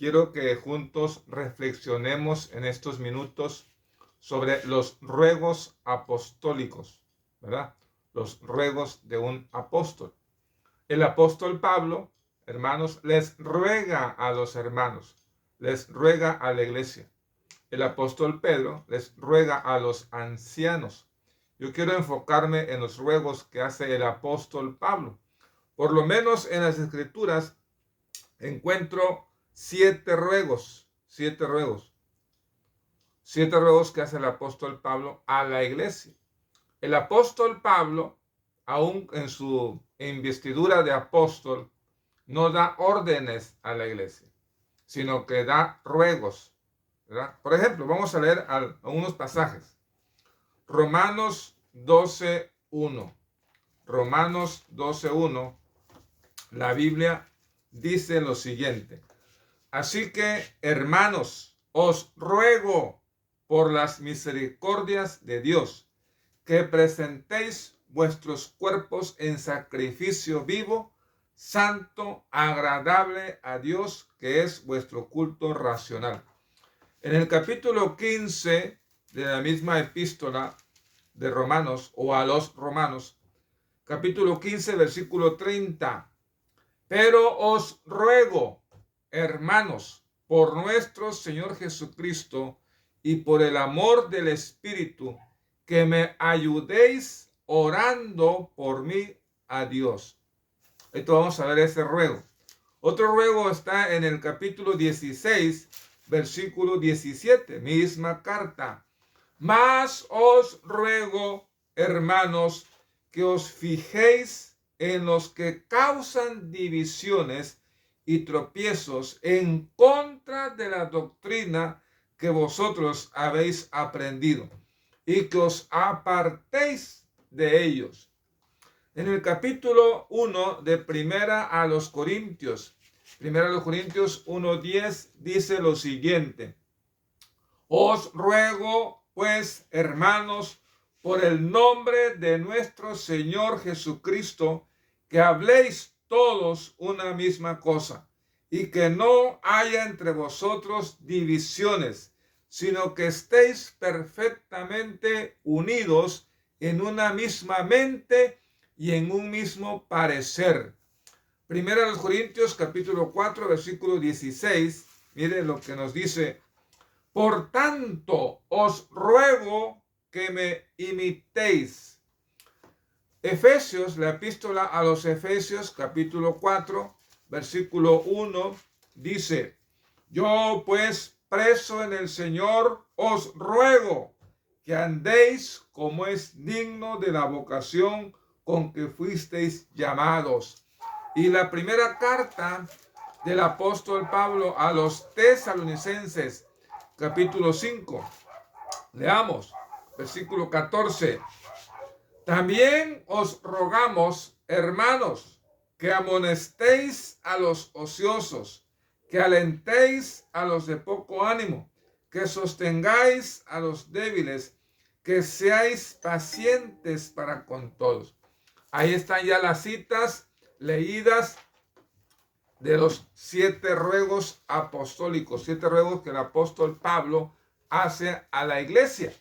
quiero que juntos reflexionemos en estos minutos sobre los ruegos apostólicos, ¿verdad? Los ruegos de un apóstol. El apóstol Pablo, hermanos, les ruega a los hermanos, les ruega a la iglesia. El apóstol Pedro les ruega a los ancianos. Yo quiero enfocarme en los ruegos que hace el apóstol Pablo. Por lo menos en las Escrituras encuentro siete ruegos que hace el apóstol Pablo a la iglesia. El apóstol Pablo, aún en su investidura de apóstol, no da órdenes a la iglesia, sino que da ruegos, ¿verdad? Por ejemplo, vamos a leer algunos pasajes. Romanos 12:1. Romanos 12:1. La Biblia dice lo siguiente: así que, hermanos, os ruego por las misericordias de Dios, que presentéis vuestros cuerpos en sacrificio vivo, santo, agradable a Dios, que es vuestro culto racional. En el capítulo 15 de la misma epístola de Romanos, o a los Romanos, capítulo 15, versículo 30. Pero os ruego, hermanos, por nuestro Señor Jesucristo y por el amor del Espíritu, que me ayudéis orando por mí a Dios. Esto vamos a ver ese ruego. Otro ruego está en el capítulo 16, versículo 17, misma carta. Mas os ruego, hermanos, que os fijéis en los que causan divisiones y tropiezos en contra de la doctrina que vosotros habéis aprendido, y que os apartéis de ellos. En el capítulo 1 de Primera a los Corintios 1:10 dice lo siguiente: os ruego, pues, hermanos, por el nombre de nuestro Señor Jesucristo, que habléis todos una misma cosa, y que no haya entre vosotros divisiones, sino que estéis perfectamente unidos en una misma mente y en un mismo parecer. Primera a los Corintios, capítulo 4, versículo 16, miren lo que nos dice: por tanto, os ruego que me imitéis. Efesios, la epístola a los Efesios, capítulo 4, versículo 1, dice: yo pues, preso en el Señor, os ruego que andéis como es digno de la vocación con que fuisteis llamados. Y la primera carta del apóstol Pablo a los tesalonicenses, capítulo 5, leamos, versículo 14. También os rogamos, hermanos, que amonestéis a los ociosos, que alentéis a los de poco ánimo, que sostengáis a los débiles, que seáis pacientes para con todos. Ahí están ya las citas leídas de los 7 ruegos apostólicos, 7 ruegos que el apóstol Pablo hace a la iglesia.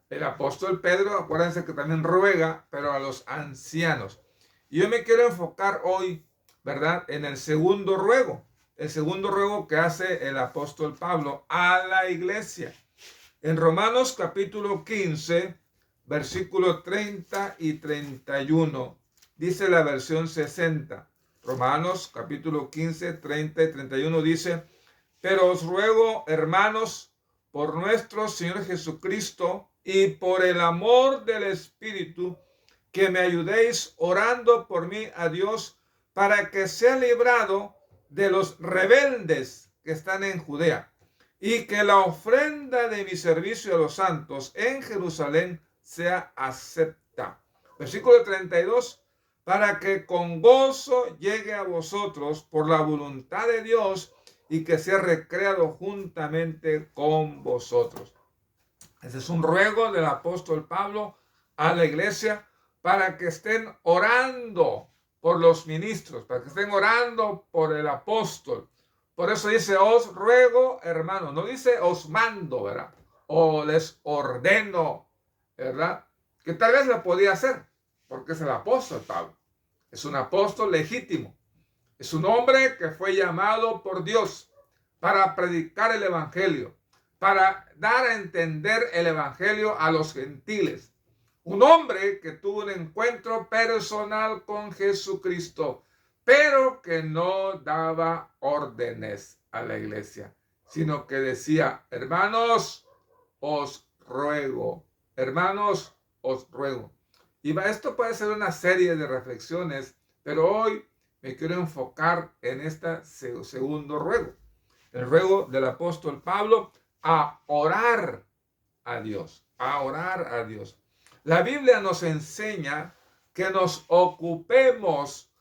El apóstol Pedro, acuérdense que también ruega, pero a los ancianos. Y yo me quiero enfocar hoy, ¿verdad?, en el segundo ruego que hace el apóstol Pablo a la iglesia. En Romanos capítulo 15, versículo 30 y 31, dice la versión 60. Romanos capítulo 15, 30 y 31 dice: pero os ruego, hermanos, por nuestro Señor Jesucristo y por el amor del Espíritu, que me ayudéis orando por mí a Dios, para que sea librado de los rebeldes que están en Judea, y que la ofrenda de mi servicio a los santos en Jerusalén sea acepta. Versículo 32. Para que con gozo llegue a vosotros por la voluntad de Dios, y que sea recreado juntamente con vosotros. Ese es un ruego del apóstol Pablo a la iglesia, para que estén orando por los ministros, para que estén orando por el apóstol, Por eso dice, os ruego, hermanos. No dice os mando, ¿verdad? O les ordeno, ¿verdad? Que tal vez lo podía hacer, porque es el apóstol Pablo. Es un apóstol legítimo. Es un hombre que fue llamado por Dios para predicar el evangelio, para dar a entender el evangelio a los gentiles. Un hombre que tuvo un encuentro personal con Jesucristo, pero que no daba órdenes a la iglesia, sino que decía, hermanos, os ruego, hermanos, os ruego. Y esto puede ser una serie de reflexiones, pero hoy me quiero enfocar en este segundo ruego, el ruego del apóstol Pablo a orar a Dios, a orar a Dios. La Biblia nos enseña que nos ocupemos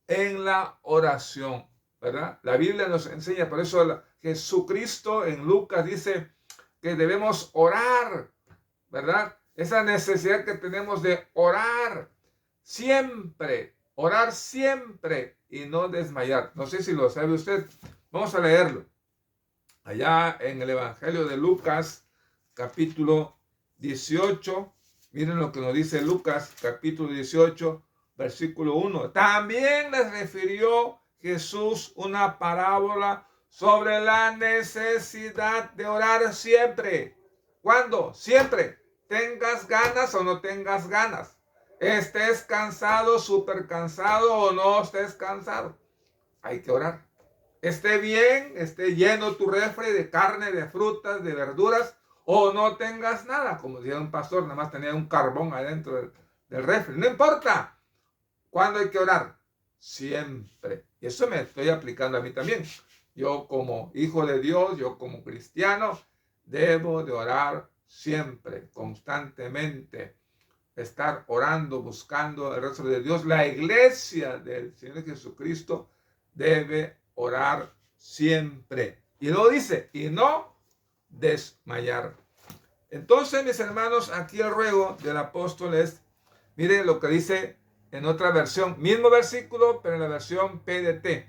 en la oración, ¿verdad? La Biblia nos enseña, por eso Jesucristo en Lucas dice que debemos orar, ¿verdad? Esa necesidad que tenemos de orar siempre y no desmayar. No sé si lo sabe usted. Vamos a leerlo. Allá en el Evangelio de Lucas, capítulo 18. Miren lo que nos dice Lucas, capítulo 18, versículo 1. También les refirió Jesús una parábola sobre la necesidad de orar siempre. ¿Cuándo? Siempre. Tengas ganas o no tengas ganas. Estés cansado, súper cansado o no estés cansado. Hay que orar. Esté bien, esté lleno tu refri de carne, de frutas, de verduras, o no tengas nada. Como decía un pastor, nada más tenía un carbón adentro del refri. No importa. ¿Cuándo hay que orar? Siempre. Y eso me estoy aplicando a mí también. Yo como hijo de Dios, yo como cristiano, debo de orar siempre, constantemente. Estar orando, buscando el rostro de Dios. La iglesia del Señor Jesucristo debe orar siempre. Y luego dice, y no desmayar. Entonces, mis hermanos, aquí el ruego del apóstol es, miren lo que dice en otra versión, mismo versículo, pero en la versión PDT.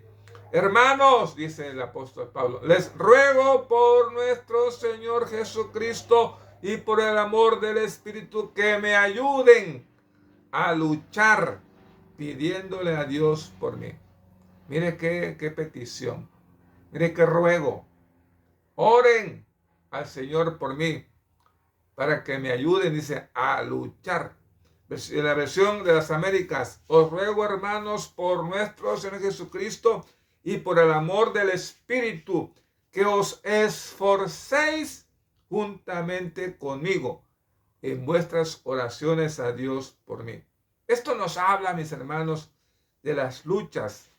Hermanos, dice el apóstol Pablo, les ruego por nuestro Señor Jesucristo y por el amor del Espíritu que me ayuden a luchar pidiéndole a Dios por mí. Mire qué petición, mire qué ruego. Oren al Señor por mí para que me ayuden, dice, a luchar. En la versión de las Américas, os ruego, hermanos, por nuestro Señor Jesucristo y por el amor del Espíritu, que os esforcéis juntamente conmigo en vuestras oraciones a Dios por mí. Esto nos habla, mis hermanos, de las luchas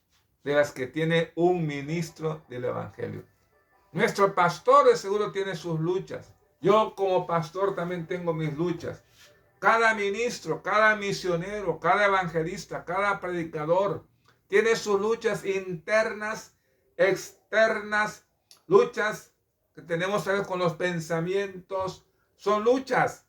de las que tiene un ministro del Evangelio. Nuestro pastor de seguro tiene sus luchas. Yo como pastor también tengo mis luchas. Cada ministro, cada misionero, cada evangelista, cada predicador tiene sus luchas internas, externas, luchas que tenemos a ver con los pensamientos. Son luchas.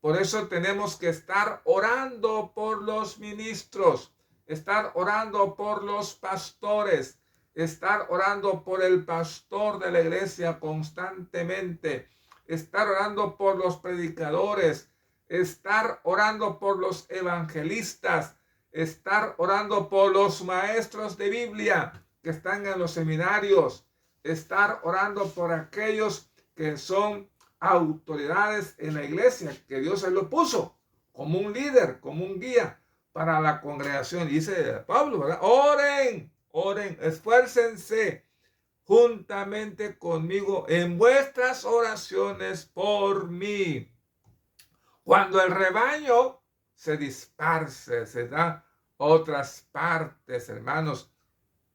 Por eso tenemos que estar orando por los ministros, estar orando por los pastores, estar orando por el pastor de la iglesia constantemente, estar orando por los predicadores, estar orando por los evangelistas, estar orando por los maestros de Biblia que están en los seminarios, estar orando por aquellos que son autoridades en la iglesia, que Dios se lo puso como un líder, como un guía para la congregación. Dice Pablo, ¿verdad? Oren, esfuércense juntamente conmigo en vuestras oraciones por mí. Cuando el rebaño se disperse, se da a otras partes, hermanos,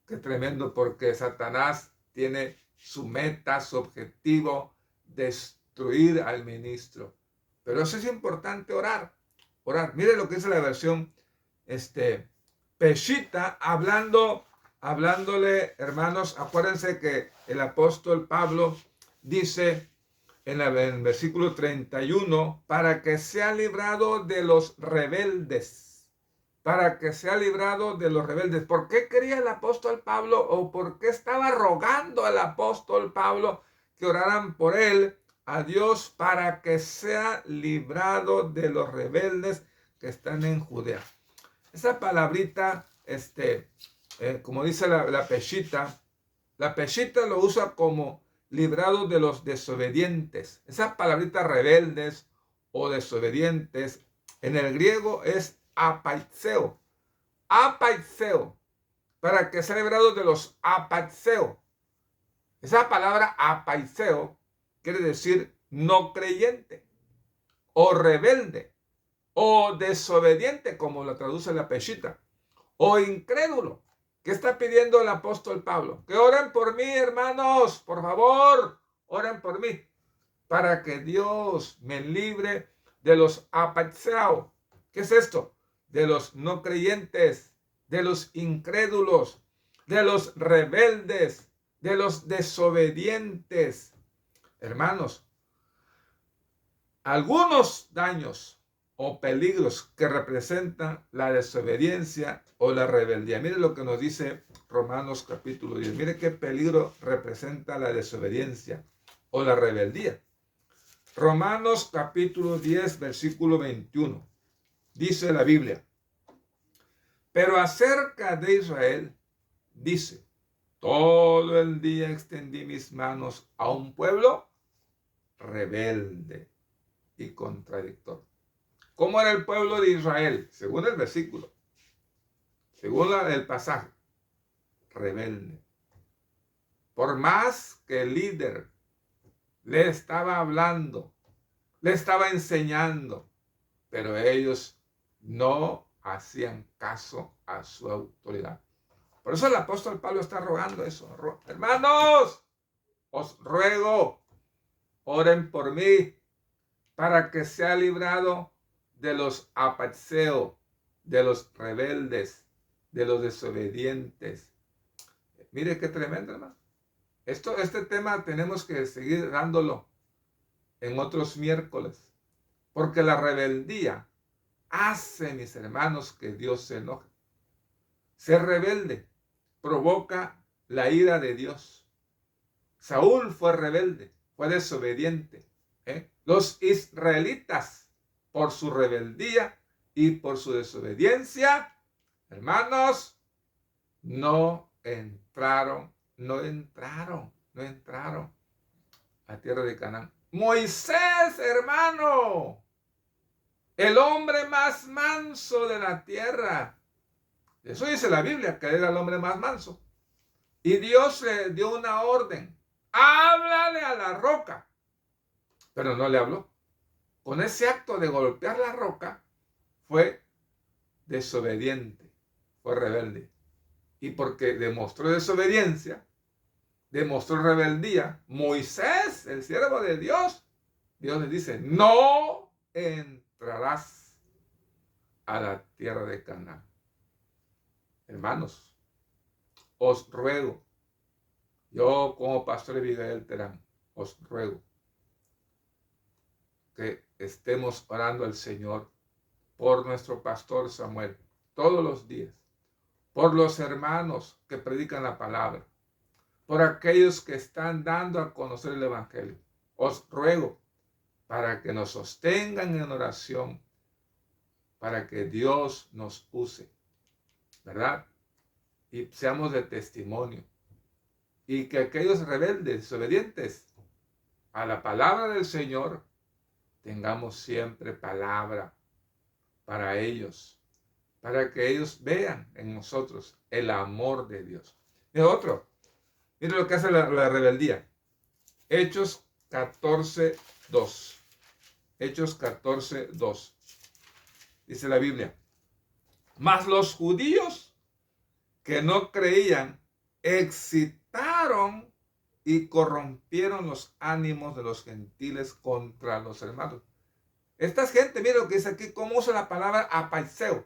qué tremendo, porque Satanás tiene su meta, su objetivo, destruir al ministro. Pero eso es importante, orar. Mire lo que dice la versión Peshitta, hablándole, hermanos, acuérdense que el apóstol Pablo dice en el versículo 31, para que sea librado de los rebeldes. para que sea librado de los rebeldes. ¿Por qué quería el apóstol Pablo o por qué estaba rogando el apóstol Pablo que oraran por él a Dios para que sea librado de los rebeldes que están en Judea? Esa palabrita, como dice la Peshita lo usa como librado de los desobedientes. Esa palabrita rebeldes o desobedientes en el griego es apaizeo. Apaizeo, para que sea librado de los apaizeo. Esa palabra apaizeo quiere decir no creyente o rebelde o desobediente, como lo traduce la Peshita, o incrédulo. ¿Qué está pidiendo el apóstol Pablo? Que oren por mí, hermanos, por favor, oren por mí, para que Dios me libre de los apaizeo. ¿Qué es esto? De los no creyentes, de los incrédulos, de los rebeldes, de los desobedientes. Hermanos, algunos daños o peligros que representan la desobediencia o la rebeldía. Mire lo que nos dice Romanos capítulo 10. Mire qué peligro representa la desobediencia o la rebeldía. Romanos capítulo 10, versículo 21. Dice la Biblia: pero acerca de Israel, dice, todo el día extendí mis manos a un pueblo rebelde y contradictor. ¿Cómo era el pueblo de Israel? Según el versículo, según el pasaje, rebelde. Por más que el líder le estaba hablando, le estaba enseñando, pero ellos no hacían caso a su autoridad. Por eso el apóstol Pablo está rogando eso. Hermanos, os ruego, oren por mí, para que sea librado de los apaizeo, de los rebeldes, de los desobedientes. Mire qué tremendo, hermano. Este tema tenemos que seguir dándolo en otros miércoles, porque la rebeldía hace, mis hermanos, que Dios se enoje. Ser rebelde provoca la ira de Dios. Saúl fue rebelde, fue desobediente. Los israelitas, por su rebeldía y por su desobediencia, hermanos, no entraron a tierra de Canaán. Moisés, hermano, el hombre más manso de la tierra. Eso dice la Biblia, que era el hombre más manso. Y Dios le dio una orden: háblale a la roca. Pero no le habló. Con ese acto de golpear la roca, fue desobediente, fue rebelde. Y porque demostró desobediencia, demostró rebeldía, Moisés, el siervo de Dios, Dios le dice: no entrarás a la tierra de Canaán. Hermanos, os ruego, yo como pastor Abigail Terán, os ruego que estemos orando al Señor por nuestro pastor Samuel todos los días, por los hermanos que predican la palabra, por aquellos que están dando a conocer el Evangelio. Os ruego para que nos sostengan en oración, para que Dios nos use, ¿verdad? Y seamos de testimonio. Y que aquellos rebeldes, desobedientes a la palabra del Señor, tengamos siempre palabra para ellos, para que ellos vean en nosotros el amor de Dios. Y otro, mire lo que hace la rebeldía. Hechos 14:2. Hechos 14:2. Dice la Biblia: mas los judíos que no creían excitaron y corrompieron los ánimos de los gentiles contra los hermanos. Esta gente, mira lo que dice aquí, cómo usa la palabra apaizeo.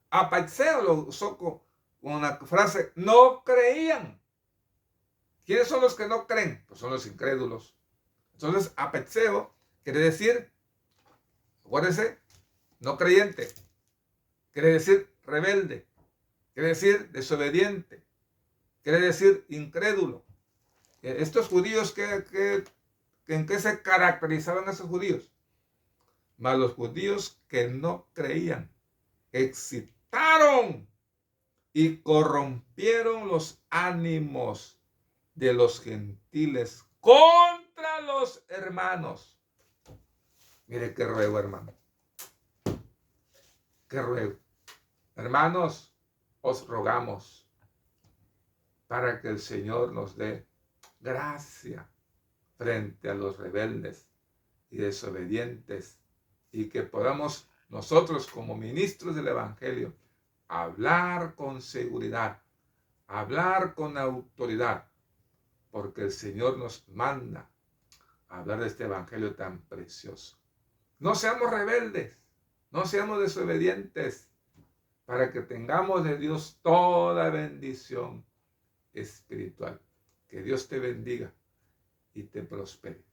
Apaizeo lo usó con una frase: no creían. ¿Quiénes son los que no creen? Pues son los incrédulos. Entonces, apaizeo quiere decir, acuérdense, no creyente. Quiere decir rebelde, quiere decir desobediente, quiere decir incrédulo. Estos judíos, ¿en qué se caracterizaban esos judíos? Mas los judíos que no creían, excitaron y corrompieron los ánimos de los gentiles contra los hermanos. Mire qué ruego, hermano. Qué ruego. Hermanos, os rogamos para que el Señor nos dé gracia frente a los rebeldes y desobedientes, y que podamos nosotros como ministros del Evangelio hablar con seguridad, hablar con autoridad, porque el Señor nos manda a hablar de este Evangelio tan precioso. No seamos rebeldes, no seamos desobedientes, para que tengamos de Dios toda bendición espiritual. Que Dios te bendiga y te prospere.